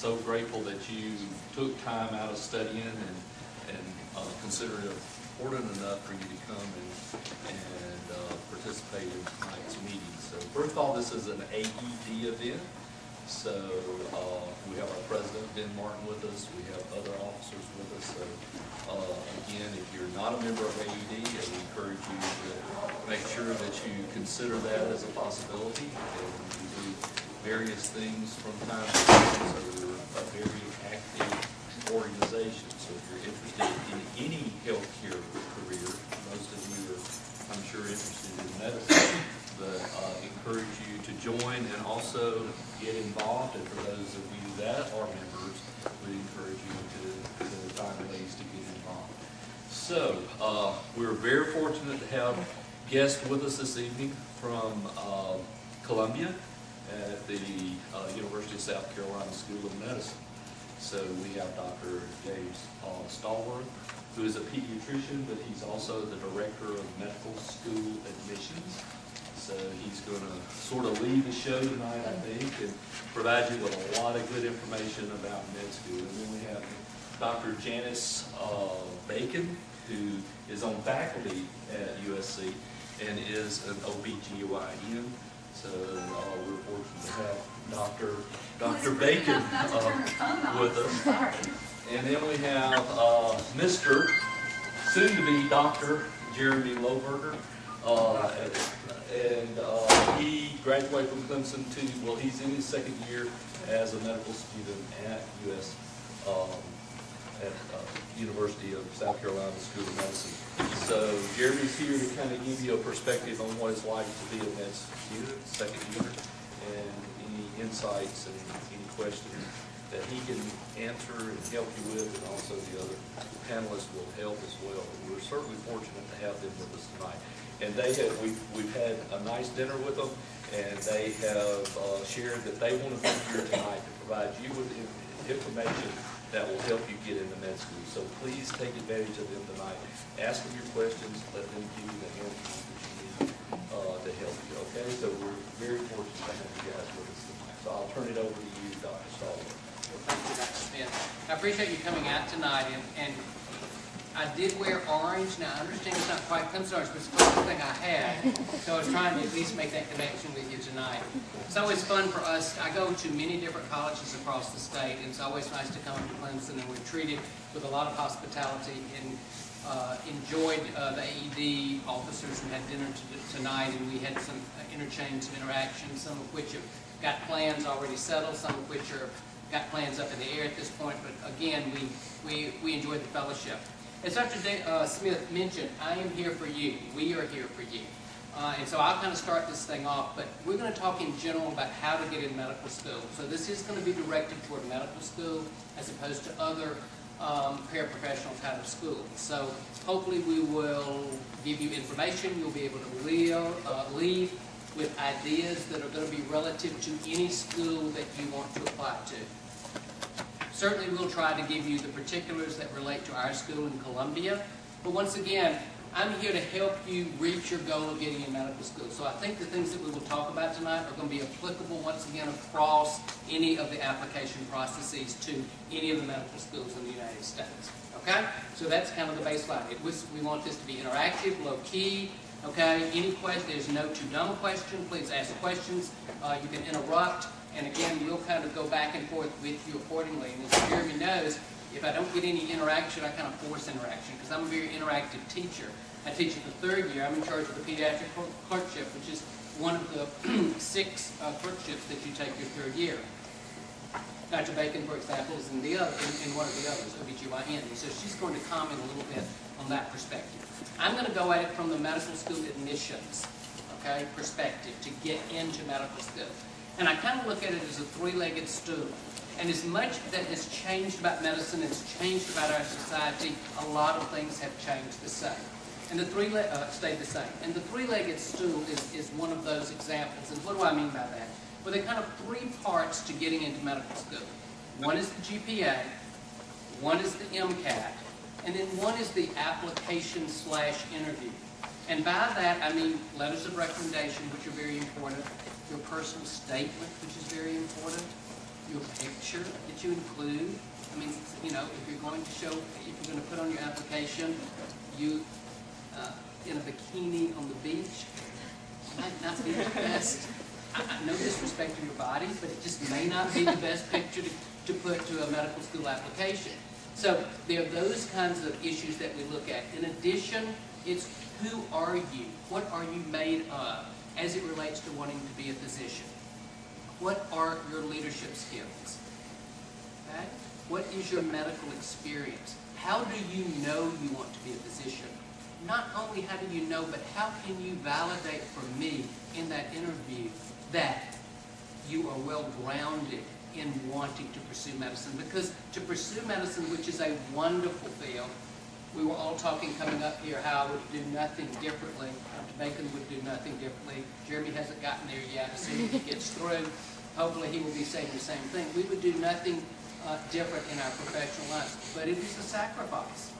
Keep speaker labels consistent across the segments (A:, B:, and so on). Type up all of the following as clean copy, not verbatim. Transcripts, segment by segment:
A: so grateful that you took time out of studying and consider it important enough for you to come and participate in tonight's meeting. So first of all, this is an AED event. So we have our president, Ben Martin, with us. We have other officers with us. So again, if you're not a member of AED, I would encourage you to make sure that you consider that as a possibility. And we do various things from time to time. So we're a very active organization. So if you're interested in any healthcare career, most of you are, I'm sure, interested in medicine, but encourage you to join and also get involved. And for those of you that are members, we encourage you to find ways to get involved. So we're very fortunate to have guests with us this evening from Columbia at the University of South Carolina School of Medicine. So we have Dr. James Stallworth, who is a pediatrician, but he's also the director of medical school admissions. So he's going to sort of lead the show tonight, I think, and provide you with a lot of good information about med school. And then we have Dr. Janice Bacon, who is on faculty at USC and is an OBGYN. So we're fortunate to have Dr. Bacon with us. And then we have Mr. soon-to-be Dr. Jeremy Lohberger. He graduated from Clemson well, he's in his second year as a medical student at University of South Carolina School of Medicine. So Jeremy's here to kind of give you a perspective on what it's like to be a med student, second year, and any insights and any questions that he can answer and help you with, and also the other panelists will help as well. We're certainly fortunate to have them with us tonight. And we've had a nice dinner with them, and they have shared that they want to be here tonight to provide you with information that will help you get into med school. So please take advantage of them tonight. Ask them your questions. Let them give you the answers that you need to help you. Okay? So we're very fortunate to have you guys with us tonight. So I'll turn it over to you, Dr. Stallworth.
B: Well, thank you, Dr. Smith. I appreciate you coming out tonight, and I did wear orange. Now, I understand it's not quite Clemson orange, but it's the first thing I had. So I was trying to at least make that connection with you tonight. It's always fun for us. I go to many different colleges across the state, and it's always nice to come to Clemson, and we're treated with a lot of hospitality, and enjoyed the AED officers and had dinner tonight, and we had some interchange, some interactions, some of which have got plans already settled, some of which are got plans up in the air at this point, but again, we enjoyed the fellowship. As Dr. Smith mentioned, I am here for you. We are here for you. And so I'll kind of start this thing off, but we're going to talk in general about how to get in medical school. So this is going to be directed toward medical school as opposed to other paraprofessional kind of schools. So hopefully we will give you information. You'll be able to leave with ideas that are going to be relative to any school that you want to apply to. Certainly we'll try to give you the particulars that relate to our school in Columbia, but once again, I'm here to help you reach your goal of getting in medical school. So I think the things that we will talk about tonight are going to be applicable once again across any of the application processes to any of the medical schools in the United States. Okay? So that's kind of the baseline. We want this to be interactive, low key. Okay? Any question, there's no too dumb a question. Please ask questions. You can interrupt. And again, we'll kind of go back and forth with you accordingly. And as Jeremy knows, if I don't get any interaction, I kind of force interaction because I'm a very interactive teacher. I teach in the third year. I'm in charge of the pediatric clerkship, which is one of the 6 clerkships that you take your third year. Dr. Bacon, for example, is in one of the others, OBGYN. So she's going to comment a little bit on that perspective. I'm going to go at it from the medical school admissions, okay, perspective to get into medical school. And I kind of look at it as a 3-legged stool. And as much that has changed about medicine, has changed about our society, a lot of things have changed the same. And the stayed the same. And the 3-legged stool is one of those examples. And what do I mean by that? Well, there are kind of 3 parts to getting into medical school. One is the GPA, one is the MCAT, and then one is the application/interview. And by that, I mean letters of recommendation, which are very important, your personal statement, which is very important, your picture, picture that you include. I mean, you know, if you're going to put on your application, you in a bikini on the beach, might not be the best. No disrespect to your body, but it just may not be the best picture to put to a medical school application. So there are those kinds of issues that we look at. In addition, it's who are you? What are you made of as it relates to wanting to be a physician? What are your leadership skills? Okay? What is your medical experience? How do you know you want to be a physician? Not only how do you know, but how can you validate for me in that interview that you are well-grounded in wanting to pursue medicine? Because to pursue medicine, which is a wonderful field, we were all talking coming up here how I would do nothing differently. Dr. Bacon would do nothing differently. Jeremy hasn't gotten there yet. As soon as he gets through, hopefully he will be saying the same thing. We would do nothing different in our professional lives, but it is a sacrifice.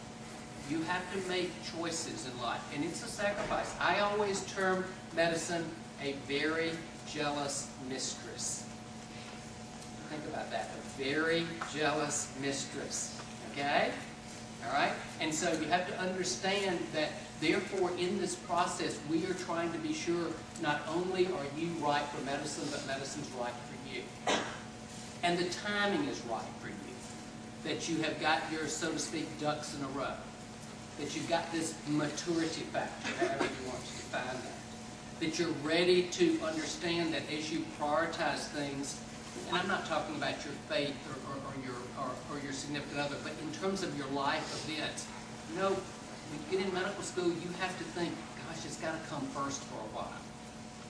B: You have to make choices in life, and it's a sacrifice. I always term medicine a very jealous mistress. Think about that, a very jealous mistress, okay? All right? And so you have to understand that, therefore, in this process, we are trying to be sure not only are you right for medicine, but medicine's right for you. And the timing is right for you. That you have got your, so to speak, ducks in a row. That you've got this maturity factor, however you want to define that. That you're ready to understand that as you prioritize things, and I'm not talking about your faith or your significant other, but in terms of your life events. You know, when you get in medical school, you have to think, gosh, it's got to come first for a while.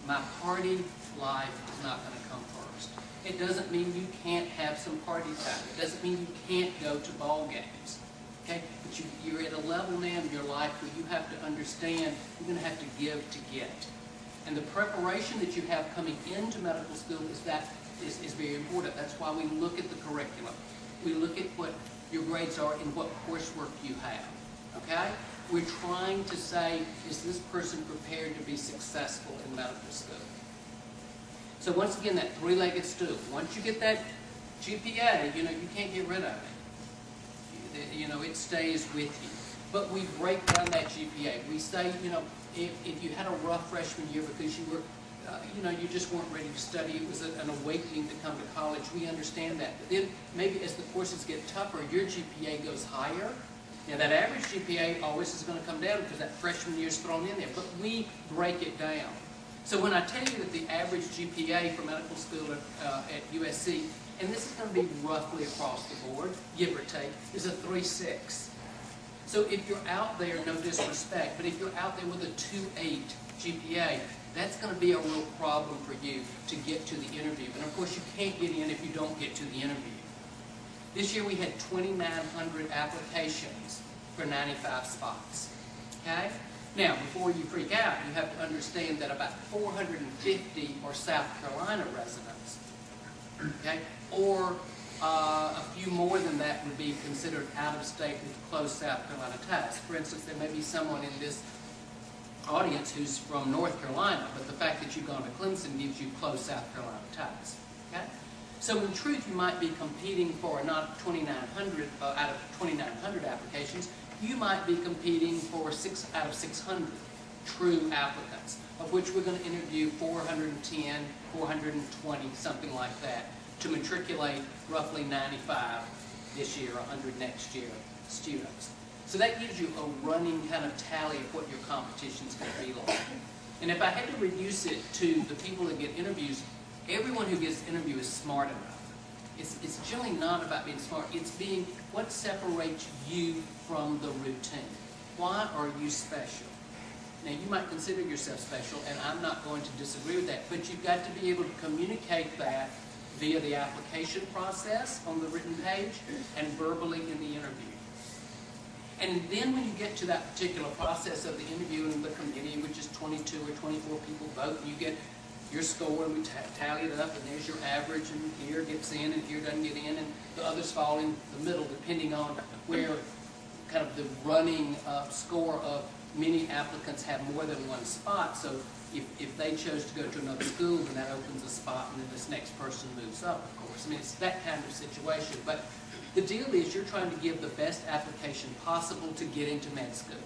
B: My party life is not going to come first. It doesn't mean you can't have some party time. It doesn't mean you can't go to ball games. Okay? But you're at a level now in your life where you have to understand you're going to have to give to get. And the preparation that you have coming into medical school is very important. That's why we look at the curriculum. We look at what your grades are and what coursework you have. Okay? We're trying to say, is this person prepared to be successful in medical school? So once again, that three-legged stool. Once you get that GPA, you know, you can't get rid of it. You know, it stays with you. But we break down that GPA. We say, you know, if you had a rough freshman year because you were, you know, you just weren't ready to study, it was an awakening to come to college, we understand that. But then maybe as the courses get tougher, your GPA goes higher. Now that average GPA always is going to come down because that freshman year is thrown in there. But we break it down. So when I tell you that the average GPA for medical school at USC, and this is going to be roughly across the board, give or take, is a 3.6. So if you're out there, no disrespect, but if you're out there with a 2.8 GPA, that's going to be a real problem for you to get to the interview. And of course, you can't get in if you don't get to the interview. This year we had 2,900 applications for 95 spots. Okay? Now, before you freak out, you have to understand that about 450 are South Carolina residents. Okay? Or a few more than that would be considered out of state with close South Carolina ties. For instance, there may be someone in this audience who's from North Carolina, but the fact that you've gone to Clemson gives you close South Carolina ties. Okay? So in truth, you might be competing for not 2,900 out of 2,900 applications. You might be competing for 6 out of 600 true applicants, of which we're going to interview 410, 420, something like that, to matriculate roughly 95 this year, 100 next year students. So that gives you a running kind of tally of what your competition is going to be like. And if I had to reduce it to the people that get interviews, everyone who gets an interview is smart enough. It's generally not about being smart. It's being what separates you from the routine. Why are you special? Now, you might consider yourself special, and I'm not going to disagree with that, but you've got to be able to communicate that via the application process on the written page and verbally in the interview. And then when you get to that particular process of the interview and the committee, which is 22 or 24 people vote, and you get your score, and we tally it up, and there's your average, and here gets in, and here doesn't get in, and the others fall in the middle, depending on where kind of the running score of many applicants have more than one spot, so if they chose to go to another school, then that opens a spot, and then this next person moves up, of course. I mean, it's that kind of situation. But the deal is you're trying to give the best application possible to get into med school.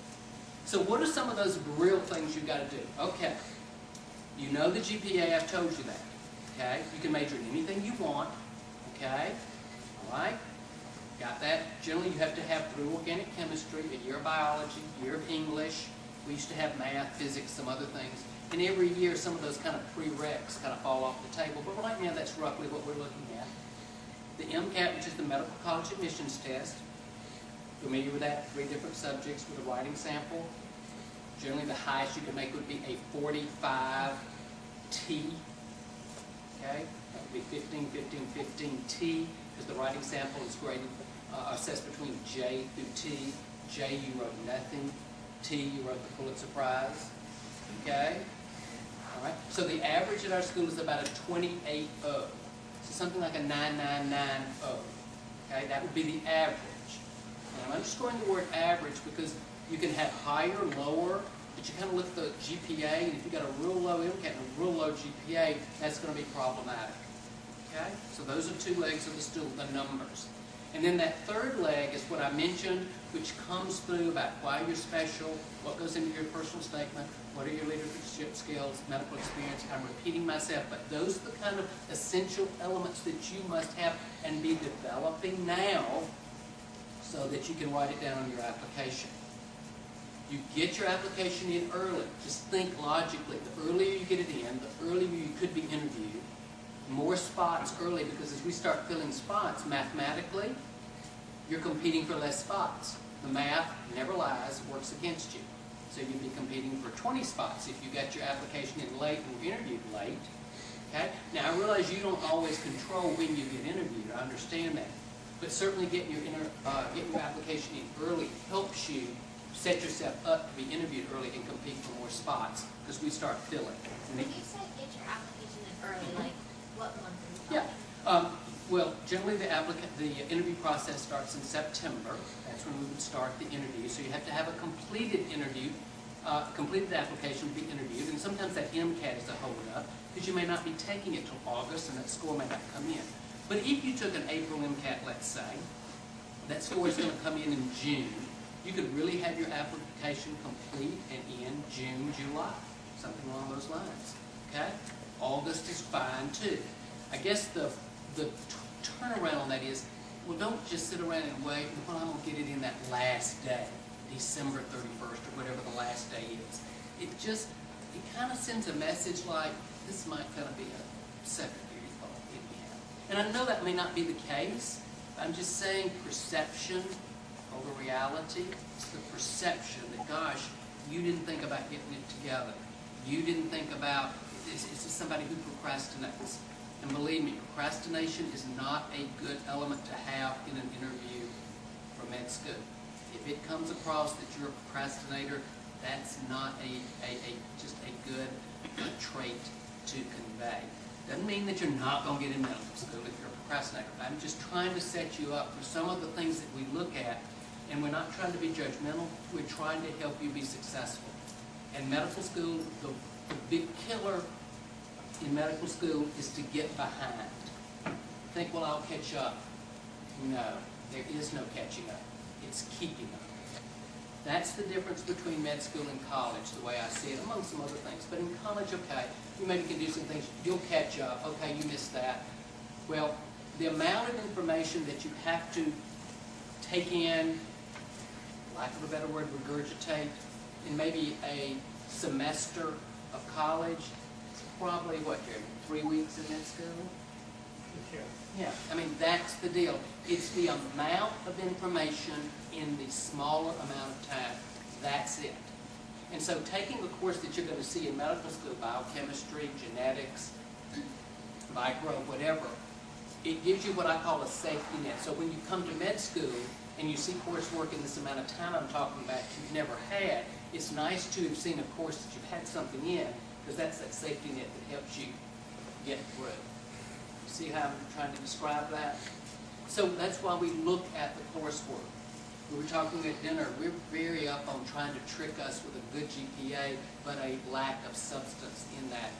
B: So what are some of those real things you've got to do? Okay, you know the GPA, I've told you that. Okay, you can major in anything you want. Okay, all right, got that? Generally, you have to have through organic chemistry, a year of biology, a year of English. We used to have math, physics, some other things. And every year, some of those kind of prereqs kind of fall off the table. But right now, that's roughly what we're looking at. The MCAT, which is the Medical College Admissions Test. Familiar with that? 3 different subjects with a writing sample. Generally, the highest you can make would be a 45 T. Okay? That would be 15, 15, 15 T, because the writing sample is graded, assessed between J through T. J, you wrote nothing. T, you wrote the Pulitzer Prize. Okay? All right. So the average at our school is about a 28.0. So something like a 9.990. Okay? That would be the average. And I'm underscoring the word average because you can have higher, lower, but you kind of look at the GPA, and if you've got a real low MCAT and a real low GPA, that's going to be problematic. Okay? So those are 2 legs of the stool, the numbers. And then that third leg is what I mentioned, which comes through about why you're special, what goes into your personal statement, what are your leadership skills, medical experience. I'm repeating myself, but those are the kind of essential elements that you must have and be developing now so that you can write it down on your application. You get your application in early. Just think logically. The earlier you get it in, the earlier you could be interviewed. More spots early, because as we start filling spots, mathematically, you're competing for less spots. The math never lies, works against you. So you'd be competing for 20 spots if you got your application in late and were interviewed late. Okay? Now, I realize you don't always control when you get interviewed. I understand that. But certainly getting your application in early helps you set yourself up to be interviewed early and compete for more spots, because we start filling.
C: When you say get your application in early, like what month are you talking?
B: Yeah. Well, generally the interview process starts in September. That's when we would start the interview. So you have to have a completed interview, completed application to be interviewed. And sometimes that MCAT is a hold-up, because you may not be taking it till August and that score may not come in. But if you took an April MCAT, let's say, that score is going to come in June. You could really have your application complete and in June, July, something along those lines. Okay? August is fine too. I guess the turnaround on that is, well, don't just sit around and wait, well, I'm going to get it in that last day, December 31st or whatever the last day is. It kind of sends a message like, this might kind of be a secondary thought anyhow. And I know that may not be the case. I'm just saying perception over reality. It's the perception that, gosh, you didn't think about getting it together. You didn't think about, it's just somebody who procrastinates. And believe me, procrastination is not a good element to have in an interview for med school. If it comes across that you're a procrastinator, that's not just a good trait to convey. Doesn't mean that you're not going to get in medical school if you're a procrastinator. I'm just trying to set you up for some of the things that we look at, and we're not trying to be judgmental. We're trying to help you be successful. And medical school, the big killer in medical school is to get behind. Think, well, I'll catch up. No, there is no catching up. It's keeping up. That's the difference between med school and college, the way I see it, among some other things. But in college, okay, you maybe can do some things. You'll catch up. Okay, you missed that. Well, the amount of information that you have to take in, lack of a better word, regurgitate, in maybe a semester of college, it's probably, what, Jeremy, 3 weeks in med school? Yeah, I mean, that's the deal. It's the amount of information in the smaller amount of time. That's it. And so taking a course that you're going to see in medical school, biochemistry, genetics, micro, whatever, it gives you what I call a safety net. So when you come to med school and you see coursework in this amount of time I'm talking about you've never had, it's nice to have seen a course that you've had something in, because that's that safety net that helps you get through. See how I'm trying to describe that? So that's why we look at the coursework. We were talking at dinner, we're very up on trying to trick us with a good GPA, but a lack of substance in that